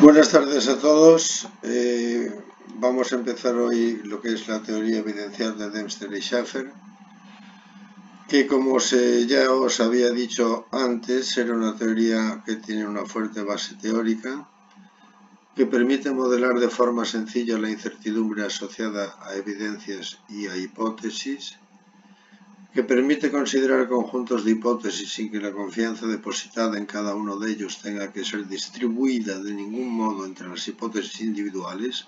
Buenas tardes a todos. Vamos a empezar hoy lo que es la teoría evidencial de Dempster y Schaffer, que como ya os había dicho antes, era una teoría que tiene una fuerte base teórica, que permite modelar de forma sencilla la incertidumbre asociada a evidencias y a hipótesis, que permite considerar conjuntos de hipótesis sin que la confianza depositada en cada uno de ellos tenga que ser distribuida de ningún modo entre las hipótesis individuales,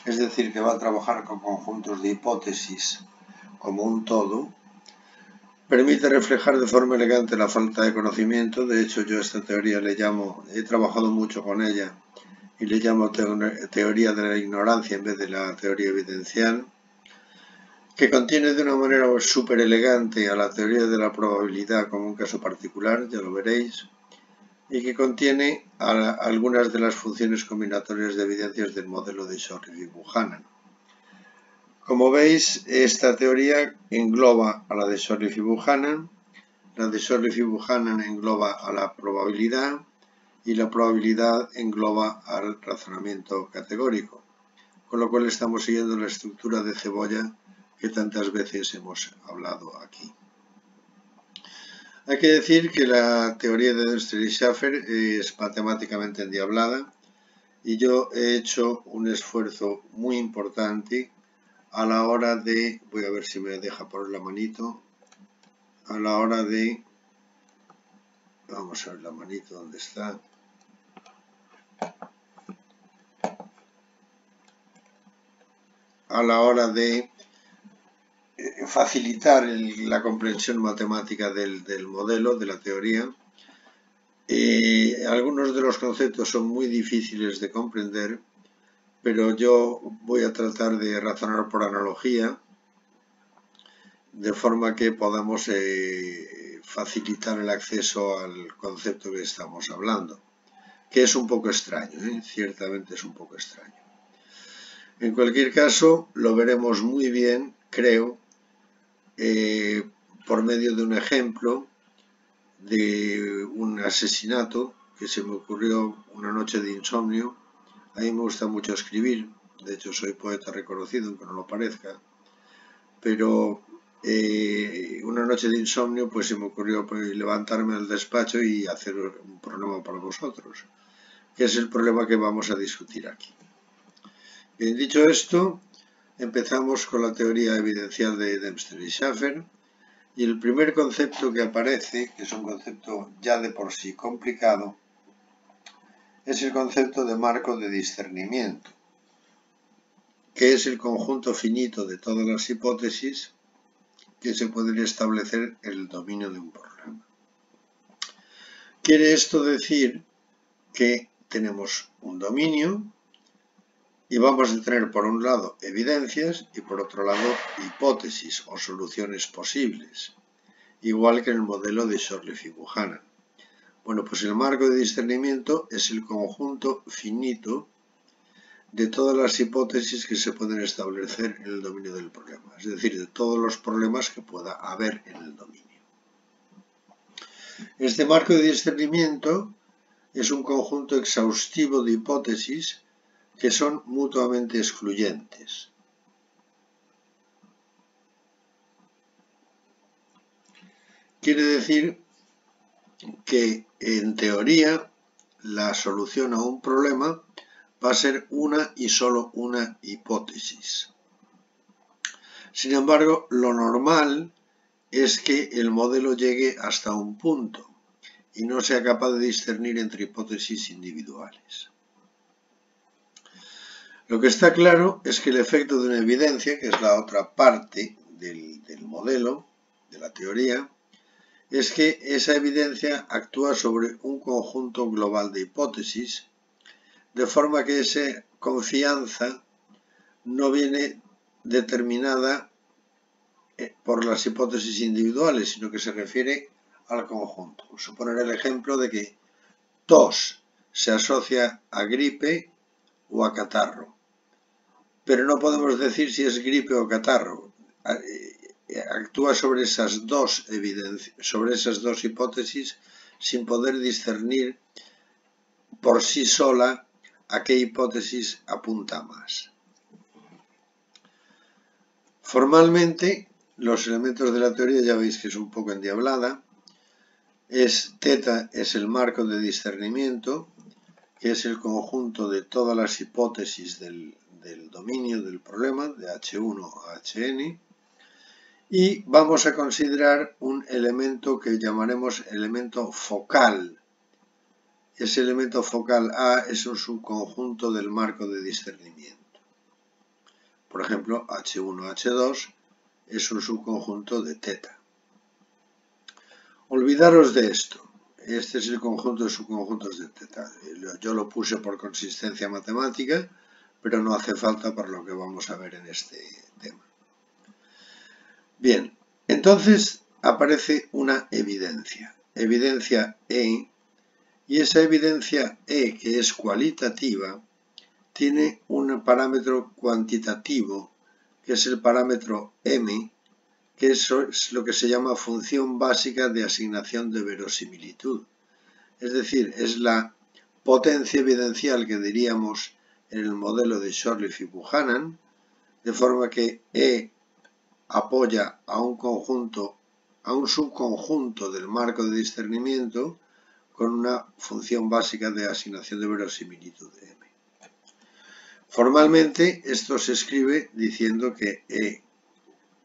es decir, que va a trabajar con conjuntos de hipótesis como un todo. Permite reflejar de forma elegante la falta de conocimiento. De hecho, yo a esta teoría he trabajado mucho con ella y le llamo teoría de la ignorancia en vez de la teoría evidencial, que contiene de una manera súper elegante a la teoría de la probabilidad como un caso particular, ya lo veréis, y que contiene algunas de las funciones combinatorias de evidencias del modelo de Shorley y Buchanan. Como veis, esta teoría engloba a la de Shorley y Buchanan, la de Shorley y Buchanan engloba a la probabilidad y la probabilidad engloba al razonamiento categórico, con lo cual estamos siguiendo la estructura de cebolla que tantas veces hemos hablado aquí. Hay que decir que la teoría de Dempster y Schaffer es matemáticamente endiablada y yo he hecho un esfuerzo muy importante a la hora de, voy a ver si me deja poner la manito, a la hora de, vamos a ver la manito dónde está, a la hora de facilitar la comprensión matemática del modelo, de la teoría. Algunos de los conceptos son muy difíciles de comprender, pero yo voy a tratar de razonar por analogía, de forma que podamos facilitar el acceso al concepto que estamos hablando, que es un poco extraño, ciertamente es un poco extraño. En cualquier caso, lo veremos muy bien, creo, por medio de un ejemplo de un asesinato que se me ocurrió una noche de insomnio. A mí me gusta mucho escribir, de hecho soy poeta reconocido, aunque no lo parezca, pero una noche de insomnio pues se me ocurrió levantarme al despacho y hacer un problema para vosotros, que es el problema que vamos a discutir aquí. Bien, dicho esto, empezamos con la teoría evidencial de Dempster y Schaffer, y el primer concepto que aparece, que es un concepto ya de por sí complicado, es el concepto de marco de discernimiento, que es el conjunto finito de todas las hipótesis que se pueden establecer en el dominio de un problema. Quiere esto decir que tenemos un dominio y vamos a tener por un lado evidencias y por otro lado hipótesis o soluciones posibles, igual que en el modelo de Shorley y Buchanan. Bueno, pues el marco de discernimiento es el conjunto finito de todas las hipótesis que se pueden establecer en el dominio del problema, es decir, de todos los problemas que pueda haber en el dominio. Este marco de discernimiento es un conjunto exhaustivo de hipótesis que son mutuamente excluyentes. Quiere decir que, en teoría, la solución a un problema va a ser una y solo una hipótesis. Sin embargo, lo normal es que el modelo llegue hasta un punto y no sea capaz de discernir entre hipótesis individuales. Lo que está claro es que el efecto de una evidencia, que es la otra parte del modelo, de la teoría, es que esa evidencia actúa sobre un conjunto global de hipótesis, de forma que esa confianza no viene determinada por las hipótesis individuales, sino que se refiere al conjunto. Suponer el ejemplo de que tos se asocia a gripe o a catarro, pero no podemos decir si es gripe o catarro. Actúa sobre esas dos evidencias, sobre esas dos hipótesis, sin poder discernir por sí sola a qué hipótesis apunta más. Formalmente, los elementos de la teoría ya veis que es un poco endiablada. Θ es el marco de discernimiento, que es el conjunto de todas las hipótesis del dominio del problema, de H1 a Hn, y vamos a considerar un elemento que llamaremos elemento focal. Ese elemento focal A es un subconjunto del marco de discernimiento. Por ejemplo, H1, H2 es un subconjunto de θ. Olvidaros de esto. Este es el conjunto de subconjuntos de θ. Yo lo puse por consistencia matemática, pero no hace falta para lo que vamos a ver en este tema. Bien, entonces aparece una evidencia. Evidencia E, y esa evidencia E, que es cualitativa, tiene un parámetro cuantitativo, que es el parámetro M, que eso es lo que se llama función básica de asignación de verosimilitud. Es decir, es la potencia evidencial que diríamos en el modelo de Shortleaf y Buchanan, de forma que E apoya a un subconjunto del marco de discernimiento con una función básica de asignación de verosimilitud de M. Formalmente, esto se escribe diciendo que E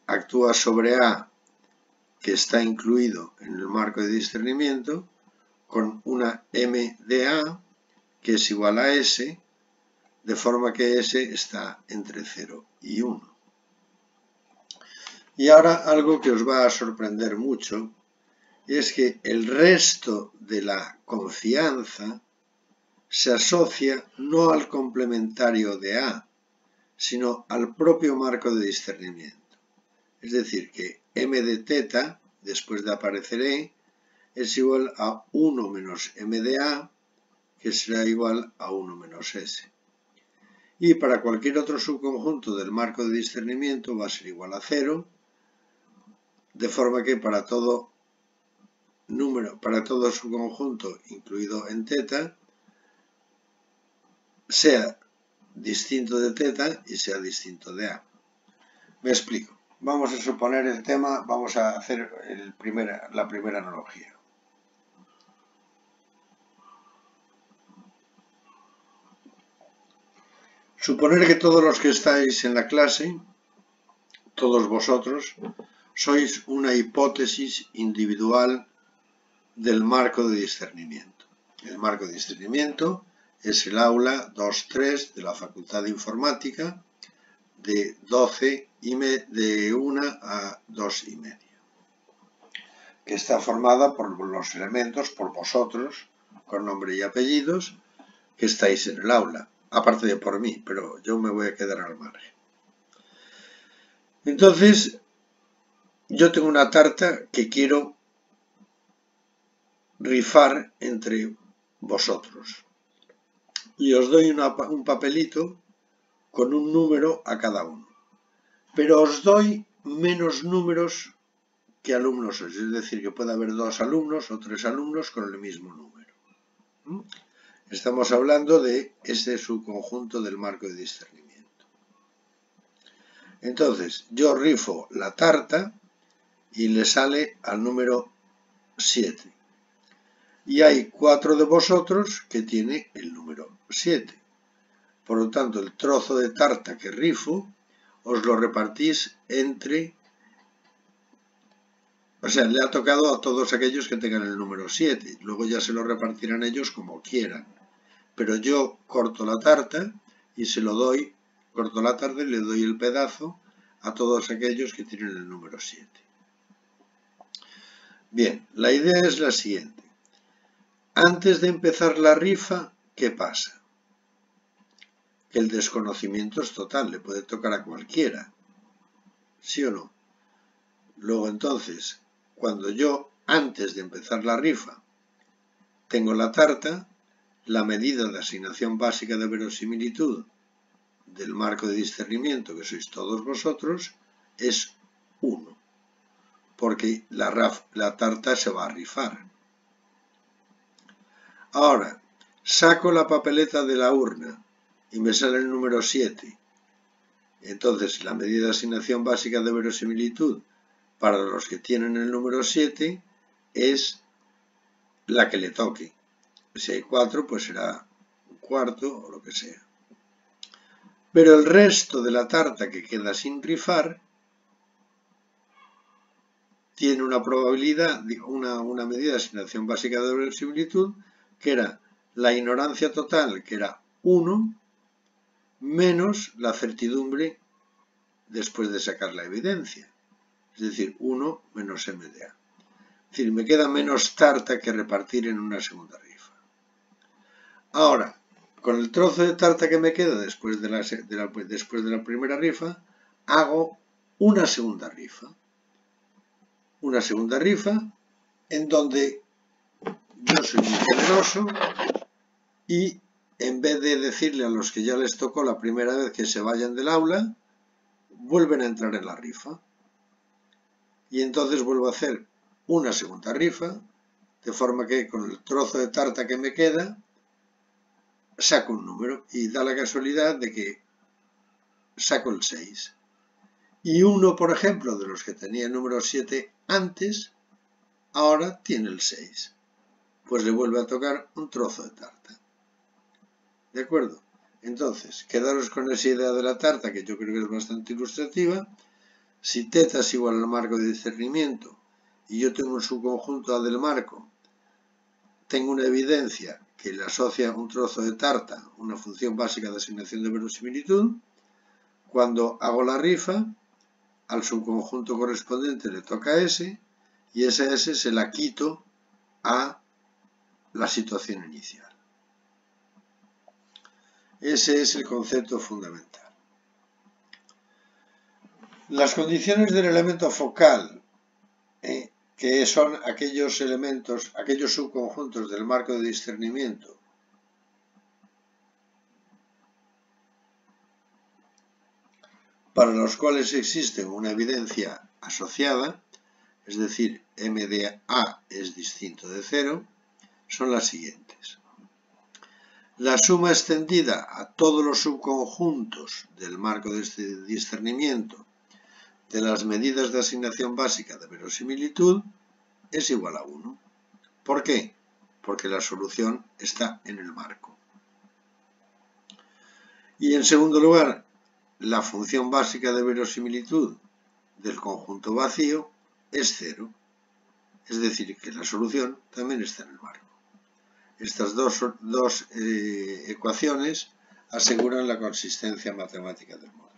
actúa sobre A, que está incluido en el marco de discernimiento, con una M de A, que es igual a S, de forma que S está entre 0 y 1. Y ahora algo que os va a sorprender mucho, es que el resto de la confianza se asocia no al complementario de A, sino al propio marco de discernimiento. Es decir, que M de θ, después de aparecer E, es igual a 1 menos M de A, que será igual a 1 menos S. Y para cualquier otro subconjunto del marco de discernimiento va a ser igual a 0, de forma que para todo subconjunto incluido en θ, sea distinto de θ y sea distinto de A. Me explico. Vamos a suponer el tema, vamos a hacer la primera analogía. Suponer que todos los que estáis en la clase, todos vosotros, sois una hipótesis individual del marco de discernimiento. El marco de discernimiento es el aula 2-3 de la Facultad de Informática, de 1 a 2:30, que está formada por los elementos, por vosotros, con nombre y apellidos, que estáis en el aula, aparte de por mí, pero yo me voy a quedar al margen. Entonces, yo tengo una tarta que quiero rifar entre vosotros y os doy un papelito con un número a cada uno, pero os doy menos números que alumnos sois, es decir, que puede haber 2 alumnos o 3 alumnos con el mismo número. Estamos hablando de este subconjunto del marco de discernimiento. Entonces, yo rifo la tarta y le sale al número 7. Y hay 4 de vosotros que tiene el número 7. Por lo tanto, el trozo de tarta que rifo os lo repartís entre... O sea, le ha tocado a todos aquellos que tengan el número 7. Luego ya se lo repartirán ellos como quieran. Pero yo corto la tarta y se lo doy, corto la tarta y le doy el pedazo a todos aquellos que tienen el número 7. Bien, la idea es la siguiente. Antes de empezar la rifa, ¿qué pasa? Que el desconocimiento es total, le puede tocar a cualquiera. ¿Sí o no? Luego entonces, cuando yo, antes de empezar la rifa, tengo la tarta, la medida de asignación básica de verosimilitud del marco de discernimiento, que sois todos vosotros, es 1, porque la tarta se va a rifar. Ahora, saco la papeleta de la urna y me sale el número 7. Entonces, la medida de asignación básica de verosimilitud para los que tienen el número 7 es la que le toque. Si hay 4, pues será un cuarto o lo que sea. Pero el resto de la tarta que queda sin rifar tiene una probabilidad, una medida de asignación básica de verosimilitud, que era la ignorancia total, que era 1, menos la certidumbre después de sacar la evidencia. Es decir, 1 menos m de a. Es decir, me queda menos tarta que repartir en una segunda rifa. Ahora, con el trozo de tarta que me queda después de la primera rifa, hago una segunda rifa. Una segunda rifa en donde yo soy muy generoso y en vez de decirle a los que ya les tocó la primera vez que se vayan del aula, vuelven a entrar en la rifa. Y entonces vuelvo a hacer una segunda rifa, de forma que con el trozo de tarta que me queda, saco un número y da la casualidad de que saco el 6. Y uno, por ejemplo, de los que tenía el número 7 antes, ahora tiene el 6. Pues le vuelve a tocar un trozo de tarta. ¿De acuerdo? Entonces, quedaros con esa idea de la tarta, que yo creo que es bastante ilustrativa. Si θ es igual al marco de discernimiento y yo tengo un subconjunto A del marco, tengo una evidencia que le asocia un trozo de tarta, una función básica de asignación de verosimilitud. Cuando hago la rifa, al subconjunto correspondiente le toca S y esa S se la quito a la situación inicial. Ese es el concepto fundamental. Las condiciones del elemento focal, que son aquellos elementos, aquellos subconjuntos del marco de discernimiento para los cuales existe una evidencia asociada, es decir, m de a es distinto de 0, son las siguientes. La suma extendida a todos los subconjuntos del marco de discernimiento de las medidas de asignación básica de verosimilitud es igual a 1. ¿Por qué? Porque la solución está en el marco. Y en segundo lugar, la función básica de verosimilitud del conjunto vacío es 0. Es decir, que la solución también está en el marco. Estas dos ecuaciones aseguran la consistencia matemática del modelo.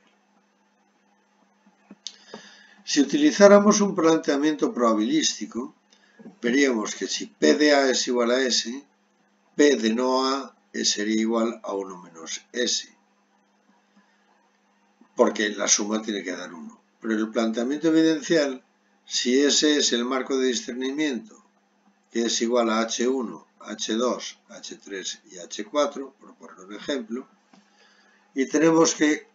Si utilizáramos un planteamiento probabilístico, veríamos que si P de A es igual a S, P de no A sería igual a 1 menos S, porque la suma tiene que dar 1. Pero en el planteamiento evidencial, si S es el marco de discernimiento, que es igual a H1, H2, H3 y H4, por poner un ejemplo, y tenemos que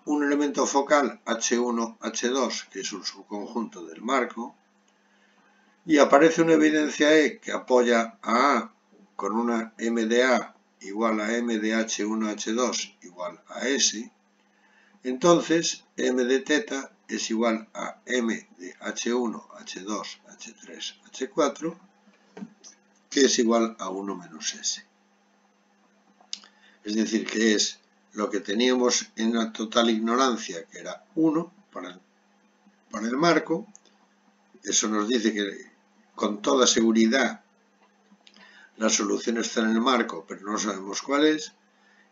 un elemento focal H1, H2, que es un subconjunto del marco, y aparece una evidencia E que apoya a A con una M de A igual a M de H1, H2 igual a S, entonces M de θ es igual a M de H1, H2, H3, H4, que es igual a 1 menos S. Es decir, que es lo que teníamos en la total ignorancia, que era 1 para el marco. Eso nos dice que con toda seguridad la solución está en el marco, pero no sabemos cuál es.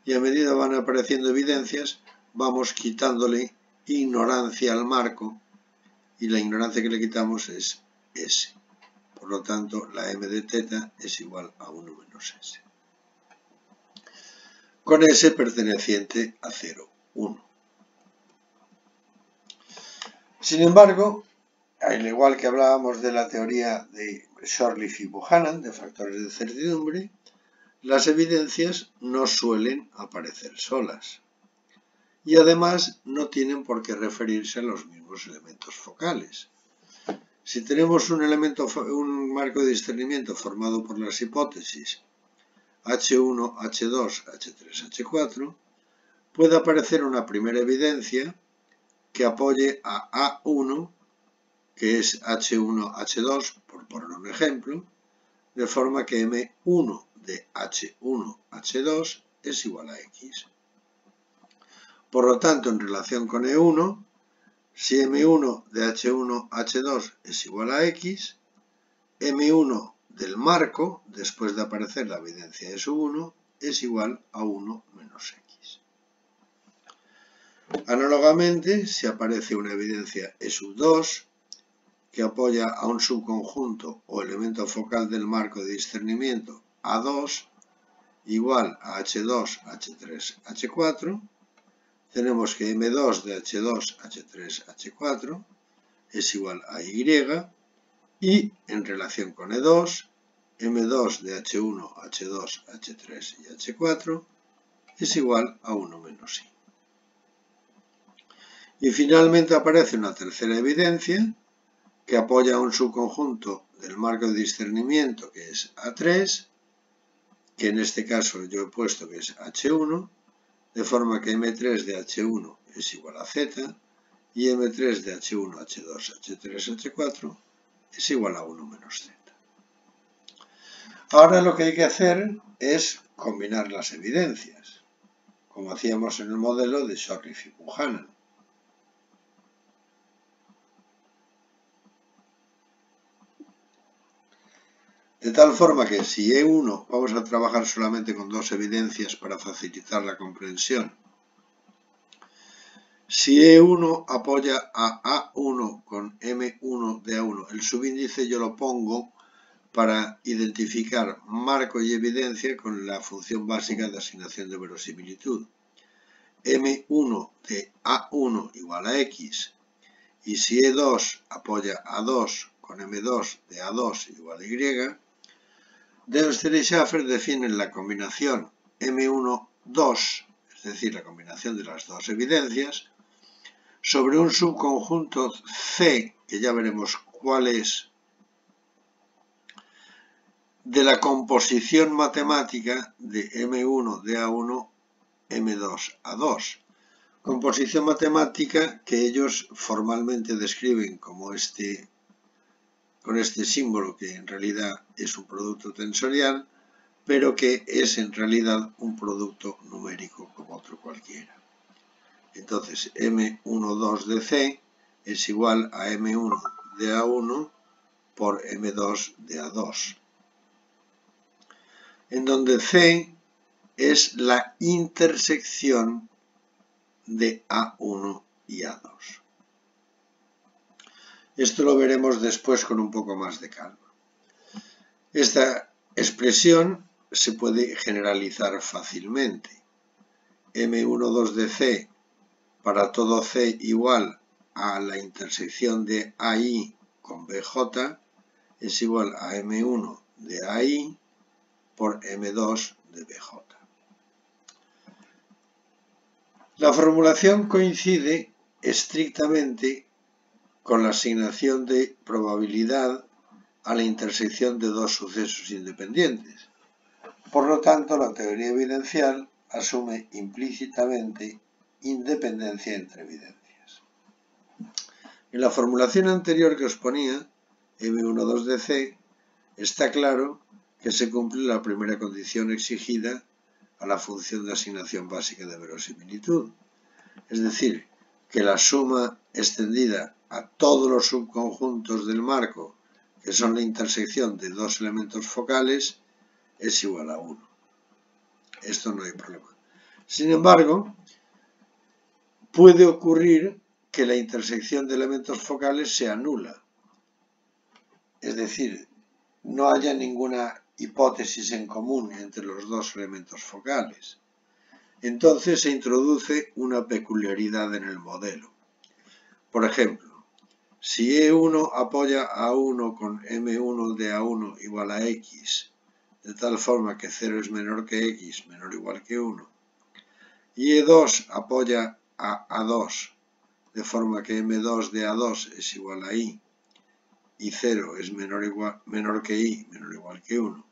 Y a medida van apareciendo evidencias, vamos quitándole ignorancia al marco, y la ignorancia que le quitamos es S. Por lo tanto, la M de θ es igual a 1 menos S. Con S perteneciente a 0, 1. Sin embargo, al igual que hablábamos de la teoría de Shortleaf y Buchanan, de factores de certidumbre, las evidencias no suelen aparecer solas. Y además no tienen por qué referirse a los mismos elementos focales. Si tenemos un marco de discernimiento formado por las hipótesis H1, H2, H3, H4, puede aparecer una primera evidencia que apoye a A1, que es H1, H2, por poner un ejemplo, de forma que M1 de H1, H2 es igual a X. Por lo tanto, en relación con E1, si M1 de H1, H2 es igual a X, M1 del marco, después de aparecer la evidencia de su 1, es igual a 1 menos X. Análogamente, si aparece una evidencia E2, que apoya a un subconjunto o elemento focal del marco de discernimiento A2 igual a H2, H3, H4, tenemos que M2 de H2, H3, H4 es igual a Y, y en relación con E2, M2 de H1, H2, H3 y H4 es igual a 1 menos Y. Y finalmente aparece una tercera evidencia que apoya a un subconjunto del marco de discernimiento que es A3, que en este caso yo he puesto que es H1, de forma que M3 de H1 es igual a Z y M3 de H1, H2, H3, H4 es igual a 1 menos Z. Ahora lo que hay que hacer es combinar las evidencias, como hacíamos en el modelo de Shortleaf y Buchanan. De tal forma que si E1 vamos a trabajar solamente con dos evidencias para facilitar la comprensión. Si E1 apoya a A1 con M1 de A1, el subíndice yo lo pongo para identificar marco y evidencia con la función básica de asignación de verosimilitud. M1 de A1 igual a X, y si E2 apoya a A2 con M2 de A2 igual a Y, Dempster y Schaffer definen la combinación M1,2, es decir, la combinación de las dos evidencias, sobre un subconjunto C, que ya veremos cuál es, de la composición matemática de M1 de A1, M2 A2. Composición matemática que ellos formalmente describen como con este símbolo que en realidad es un producto tensorial, pero que es en realidad un producto numérico como otro cualquiera. Entonces, M12 de C es igual a M1 de A1 por M2 de A2, en donde C es la intersección de A1 y A2. Esto lo veremos después con un poco más de calma. Esta expresión se puede generalizar fácilmente. M12 de C para todo C igual a la intersección de AI con BJ es igual a M1 de AI por M2 de BJ. La formulación coincide estrictamente con la asignación de probabilidad a la intersección de dos sucesos independientes. Por lo tanto, la teoría evidencial asume implícitamente independencia entre evidencias. En la formulación anterior que os ponía, M12 de C, está claro que se cumple la primera condición exigida a la función de asignación básica de verosimilitud, es decir, que la suma extendida a todos los subconjuntos del marco, que son la intersección de dos elementos focales, es igual a 1. Esto no hay problema. Sin embargo, puede ocurrir que la intersección de elementos focales sea nula. Es decir, no haya ninguna hipótesis en común entre los dos elementos focales. Entonces se introduce una peculiaridad en el modelo. Por ejemplo, si E1 apoya a 1 con M1 de A1 igual a X, de tal forma que 0 es menor que X, menor o igual que 1, y E2 apoya a A2, de forma que M2 de A2 es igual a Y, y 0 es menor que Y, menor o igual que 1,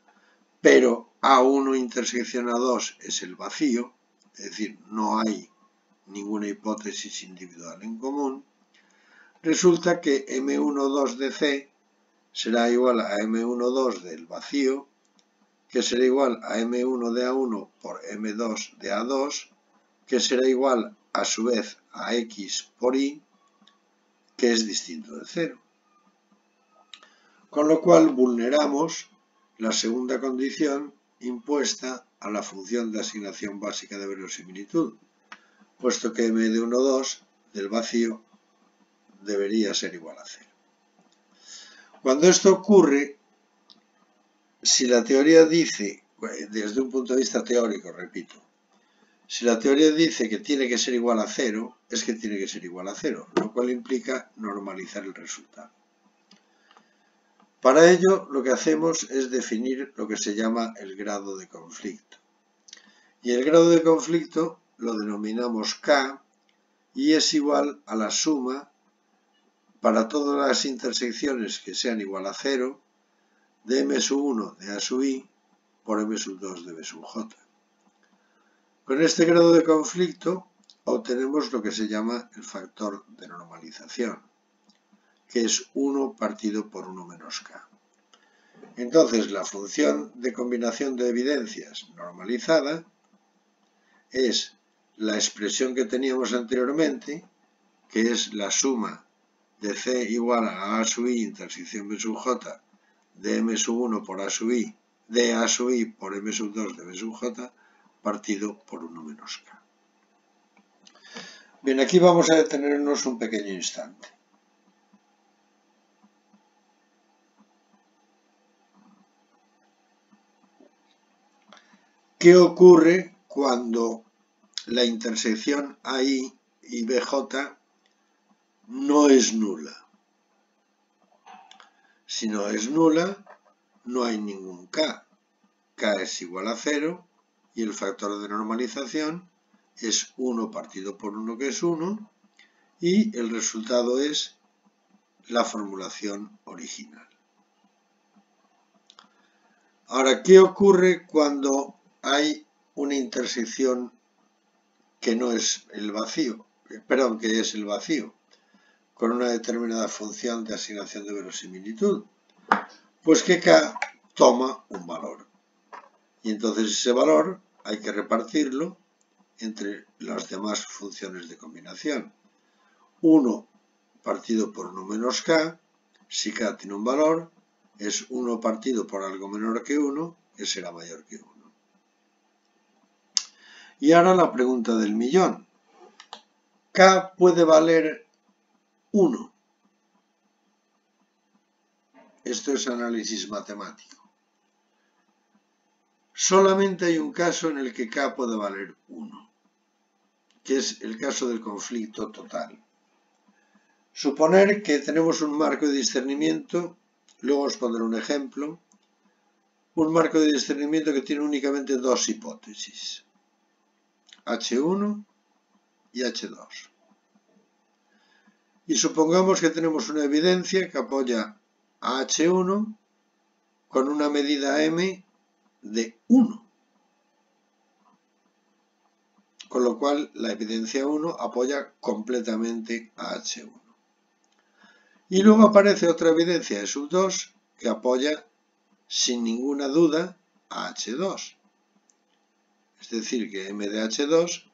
pero A1 intersección A2 es el vacío, es decir, no hay ninguna hipótesis individual en común, resulta que M12 de C será igual a M12 del vacío, que será igual a M1 de A1 por M2 de A2, que será igual a su vez a X por Y, que es distinto de 0. Con lo cual vulneramos la segunda condición impuesta a la función de asignación básica de verosimilitud, puesto que M de 1,2 del vacío debería ser igual a 0. Cuando esto ocurre, si la teoría dice, desde un punto de vista teórico, repito, si la teoría dice que tiene que ser igual a 0, es que tiene que ser igual a 0, lo cual implica normalizar el resultado. Para ello, lo que hacemos es definir lo que se llama el grado de conflicto. Y el grado de conflicto lo denominamos K y es igual a la suma para todas las intersecciones que sean igual a 0 de M1 de A sub I por M2 de B sub J. Con este grado de conflicto obtenemos lo que se llama el factor de normalización, que es 1 partido por 1 menos K. Entonces, la función de combinación de evidencias normalizada es la expresión que teníamos anteriormente, que es la suma de C igual a A sub I intersección B sub J de M sub 1 por A sub I, de A sub I por M sub 2 de B sub J partido por 1 menos K. Bien, aquí vamos a detenernos un pequeño instante. ¿Qué ocurre cuando la intersección AI y BJ no es nula? Si no es nula, no hay ningún K. K es igual a 0 y el factor de normalización es 1 partido por 1, que es 1, y el resultado es la formulación original. Ahora, ¿qué ocurre cuando hay una intersección que no es el vacío, que es el vacío, con una determinada función de asignación de verosimilitud? Pues que K toma un valor. Y entonces ese valor hay que repartirlo entre las demás funciones de combinación. 1 partido por 1 menos K, si K tiene un valor, es 1 partido por algo menor que 1, que será mayor que 1. Y ahora la pregunta del millón. ¿K puede valer 1? Esto es análisis matemático. Solamente hay un caso en el que K puede valer 1, que es el caso del conflicto total. Suponer que tenemos un marco de discernimiento, luego os pondré un ejemplo, un marco de discernimiento que tiene únicamente dos hipótesis, H1 y H2. Y supongamos que tenemos una evidencia que apoya a H1 con una medida M de 1. Con lo cual la evidencia 1 apoya completamente a H1. Y luego aparece otra evidencia de sub 2 que apoya sin ninguna duda a H2. Es decir, que M de H2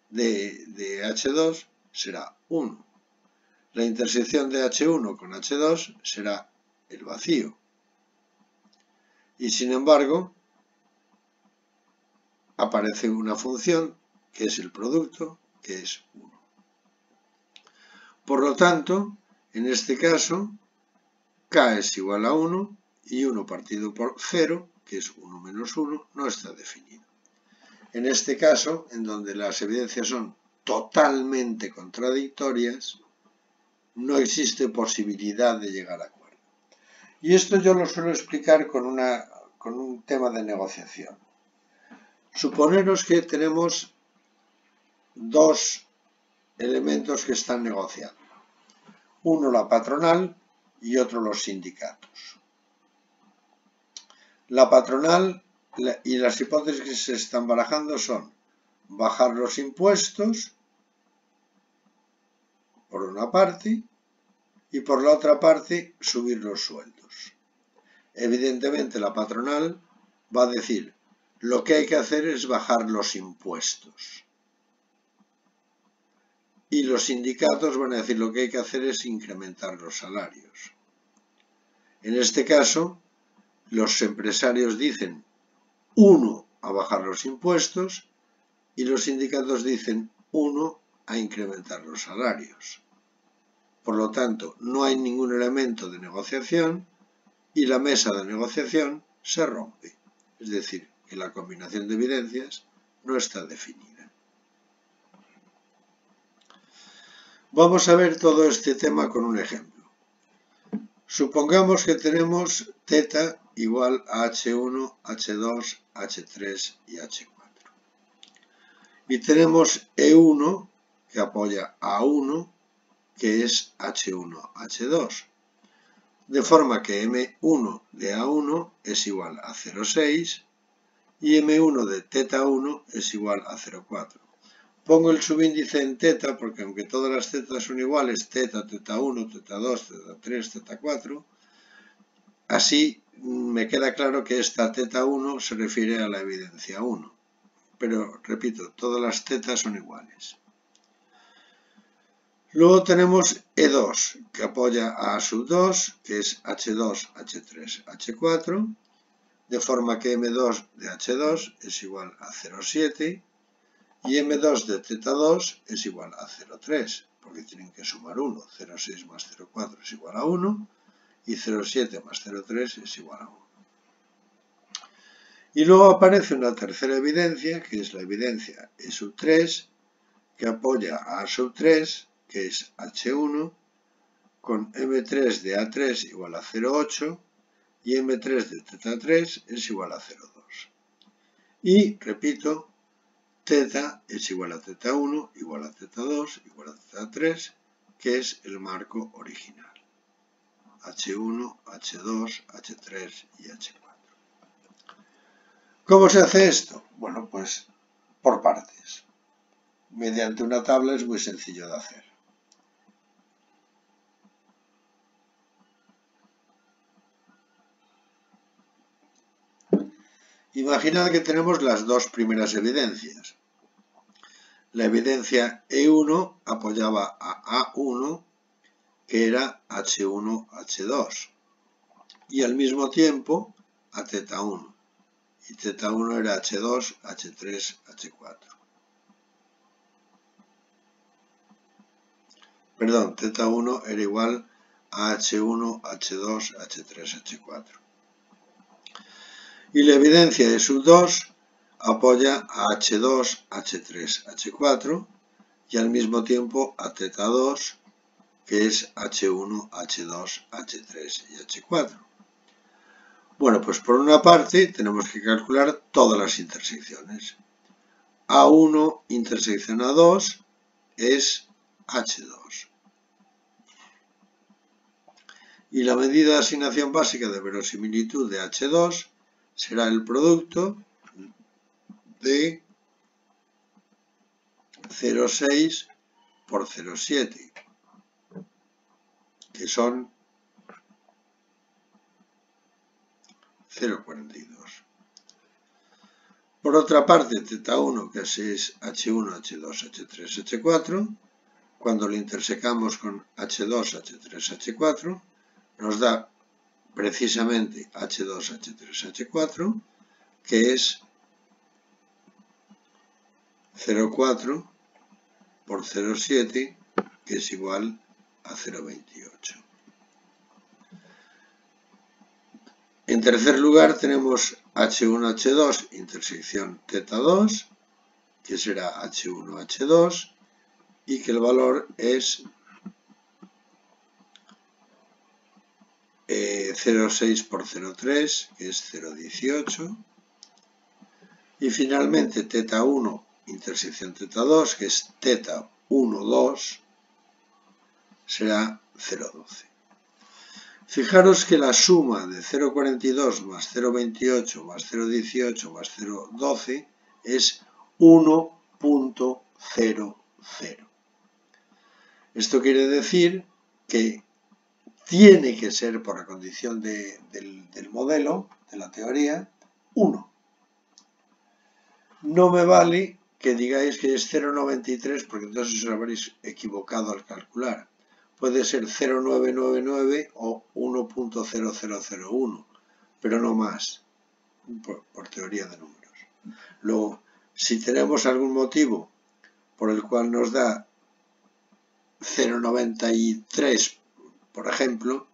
de H2 será 1. La intersección de H1 con H2 será el vacío. Y sin embargo, aparece una función que es el producto, que es 1. Por lo tanto, en este caso, K es igual a 1 y 1 partido por 0, que es 1 menos 1, no está definido. En este caso, en donde las evidencias son totalmente contradictorias, no existe posibilidad de llegar a acuerdo. Y esto yo lo suelo explicar con un tema de negociación. Suponeros que tenemos dos elementos que están negociando. Uno la patronal y otro los sindicatos. La patronal y las hipótesis que se están barajando son bajar los impuestos por una parte y por la otra parte subir los sueldos. Evidentemente la patronal va a decir lo que hay que hacer es bajar los impuestos y los sindicatos van a decir lo que hay que hacer es incrementar los salarios. En este caso, los empresarios dicen uno a bajar los impuestos y los sindicatos dicen uno a incrementar los salarios. Por lo tanto, no hay ningún elemento de negociación y la mesa de negociación se rompe. Es decir, que la combinación de evidencias no está definida. Vamos a ver todo este tema con un ejemplo. Supongamos que tenemos θ igual a H1, H2, H3 y H4. Y tenemos E1 que apoya a 1, que es H1, H2. De forma que M1 de A1 es igual a 0,6 y M1 de θ1 es igual a 0,4. Pongo el subíndice en θ porque aunque todas las θ son iguales, θ, θ1, θ2, θ3, θ4, así me queda claro que esta θ1 se refiere a la evidencia 1. Pero, repito, todas las θ son iguales. Luego tenemos E2, que apoya a A2, que es H2, H3, H4, de forma que M2 de H2 es igual a 0,7 y M2 de θ2 es igual a 0,3, porque tienen que sumar 1. 0,6 más 0,4 es igual a 1 y 0,7 más 0,3 es igual a 1. Y luego aparece una tercera evidencia, que es la evidencia E3, que apoya a A3, que es H1, con M3 de A3 igual a 0,8 y M3 de θ3 es igual a 0,2. Y, repito, θ es igual a θ1, igual a θ2, igual a θ3, que es el marco original. H1, H2, H3 y H4. ¿Cómo se hace esto? Bueno, pues por partes. Mediante una tabla es muy sencillo de hacer. Imaginad que tenemos las dos primeras evidencias. La evidencia E1 apoyaba a A1, que era H1, H2, y al mismo tiempo a θ1. Y θ1 era H2, H3, H4. Perdón, θ1 era igual a H1, H2, H3, H4. Y la evidencia de sub2 apoya a H2, H3, H4 y al mismo tiempo a θ2, que es H1, H2, H3 y H4. Bueno, pues por una parte tenemos que calcular todas las intersecciones. A1 intersección A2 es H2. Y la medida de asignación básica de verosimilitud de H2 será el producto de 0,6 por 0,7, que son 0,42. Por otra parte, θ1, que es H1, H2, H3, H4, cuando lo intersecamos con H2, H3, H4, nos da precisamente H2, H3, H4, que es 0,4 por 0,7, que es igual a 0,28. En tercer lugar tenemos H1, H2, intersección θ2, que será H1, H2, y que el valor es 0,6 por 0,3, que es 0,18. Y finalmente θ1, intersección θ2, que es θ1, 2, será 0,12. Fijaros que la suma de 0,42 más 0,28 más 0,18 más 0,12 es 1,00. Esto quiere decir que tiene que ser, por la condición del modelo, de la teoría, 1. No me vale que digáis que es 0,93 porque entonces os habréis equivocado al calcular. Puede ser 0,999 o 1,0001, pero no más, por teoría de números. Luego, si tenemos algún motivo por el cual nos da 0,93, por ejemplo,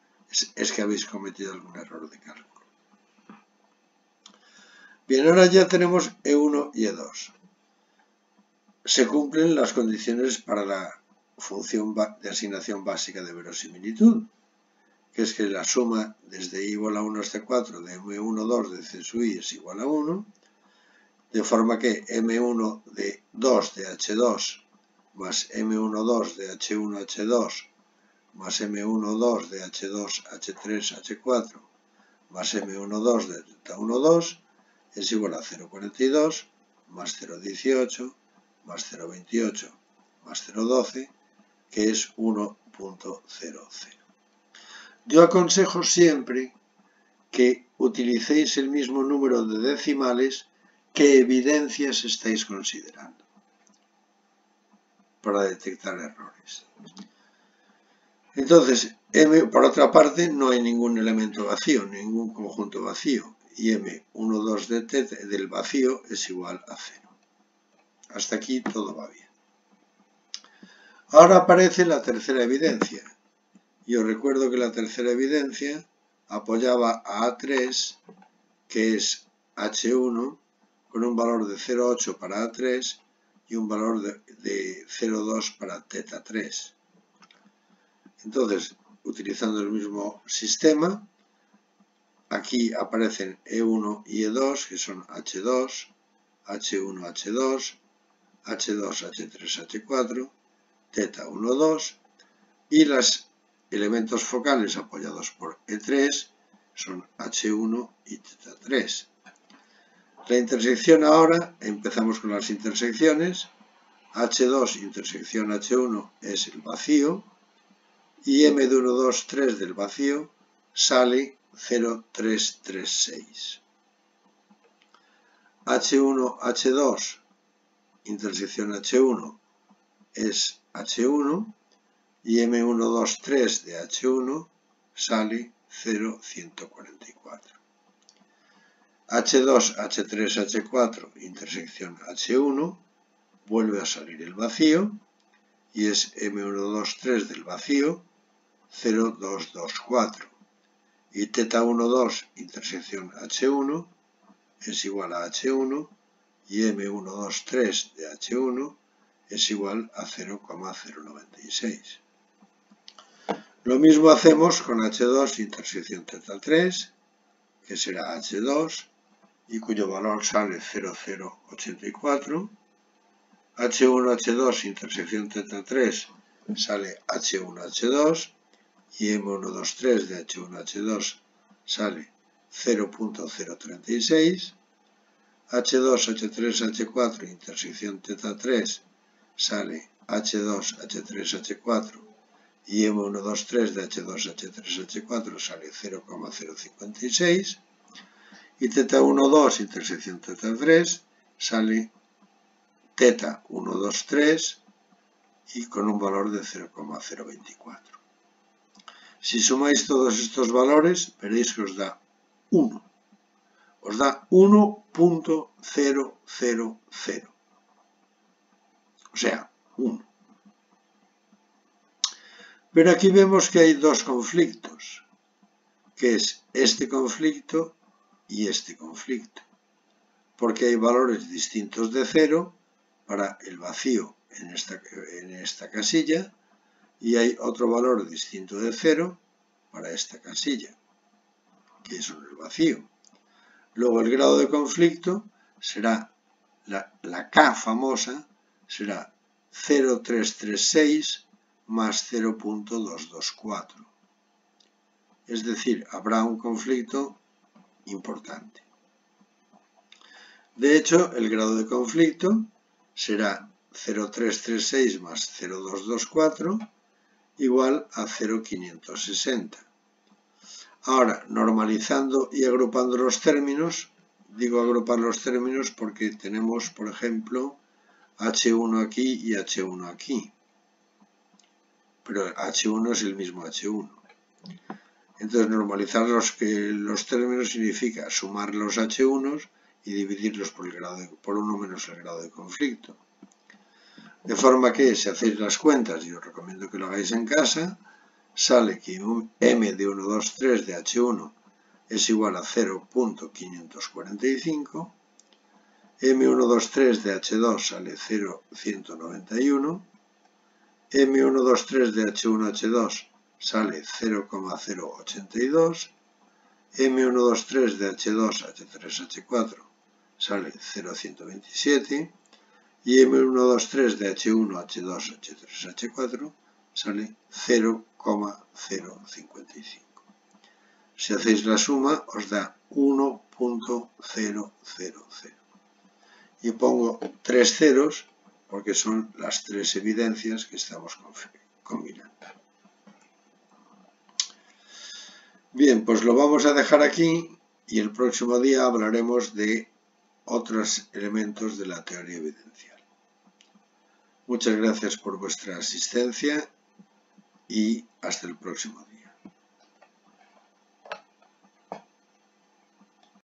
es que habéis cometido algún error de cálculo. Bien, ahora ya tenemos E1 y E2. Se cumplen las condiciones para la función de asignación básica de verosimilitud, que es que la suma desde i igual a 1 hasta 4 de m1,2 de c sub i es igual a 1, de forma que m1 de 2 de h2 más m1,2 de h1,h2 más m1,2 de h2, h3, h4 más m1,2 de θ1,2 es igual a 0,42 más 0,18 más 0,28 más 0,12, que es 1,00. Yo aconsejo siempre que utilicéis el mismo número de decimales que evidencias estáis considerando para detectar errores. Entonces, por otra parte, no hay ningún elemento vacío, ningún conjunto vacío, y m1,2 del vacío es igual a 0. Hasta aquí todo va bien. Ahora aparece la tercera evidencia. Y os recuerdo que la tercera evidencia apoyaba a A3, que es H1, con un valor de 0,8 para A3 y un valor de 0,2 para θ3. Entonces, utilizando el mismo sistema, aquí aparecen E1 y E2, que son H2, H1, H2, H2, H3, H4, θ1, 2, y los elementos focales apoyados por E3 son H1 y θ3. La intersección ahora, empezamos con las intersecciones. H2 intersección H1 es el vacío, y m de 1, 2, 3 del vacío sale 0,336. H1, H2 intersección H1 es H1, y m1, 2, 3 de H1 sale 0,144. H2, H3, H4 intersección H1 vuelve a salir el vacío y es m1, 2, 3 del vacío 0,224, y θ1, 2 intersección H1 es igual a H1 y m1, 2, 3 de H1 es igual a 0,096. Lo mismo hacemos con H2 intersección θ3, que será H2 y cuyo valor sale 0,084. H1, H2 intersección θ3 sale H1, H2 y m1, 2, 3 de H1, H2 sale 0,036. H2, H3, H4 intersección θ3 sale H2, H3, H4 y m1, 2, 3 de H2, H3, H4 sale 0,056, y θ1, 2 intersección θ3 sale θ1, 2, 3 y con un valor de 0,024. Si sumáis todos estos valores, veréis que os da 1. Os da 1,000. O sea, 1. Pero aquí vemos que hay dos conflictos, que es este conflicto y este conflicto, porque hay valores distintos de 0 para el vacío en esta casilla y hay otro valor distinto de 0 para esta casilla, que es el vacío. Luego el grado de conflicto será, la K famosa será 0,336 más 0,224. es decir, habrá un conflicto importante. De hecho, el grado de conflicto será 0,336 más 0,224 igual a 0,560. Ahora, normalizando y agrupando los términos, digo agrupar los términos porque tenemos, por ejemplo, H1 aquí y H1 aquí. Pero H1 es el mismo H1. Entonces, normalizar los términos significa sumar los H1s y dividirlos por 1 menos el grado de conflicto. De forma que, si hacéis las cuentas, y os recomiendo que lo hagáis en casa, sale que un M de 1, 2, 3 de H1 es igual a 0.545, M1, 2, 3 de H2 sale 0.191, M1, 2, 3 de H1, H2 sale 0,082, M1, 2, 3 de H2, H3, H4 sale 0,127 y M1, 2, 3 de H1, H2, H3, H4 sale 0,055. Si hacéis la suma os da 1.000. Y pongo 3 ceros porque son las 3 evidencias que estamos combinando. Bien, pues lo vamos a dejar aquí y el próximo día hablaremos de otros elementos de la teoría evidencial. Muchas gracias por vuestra asistencia y hasta el próximo día.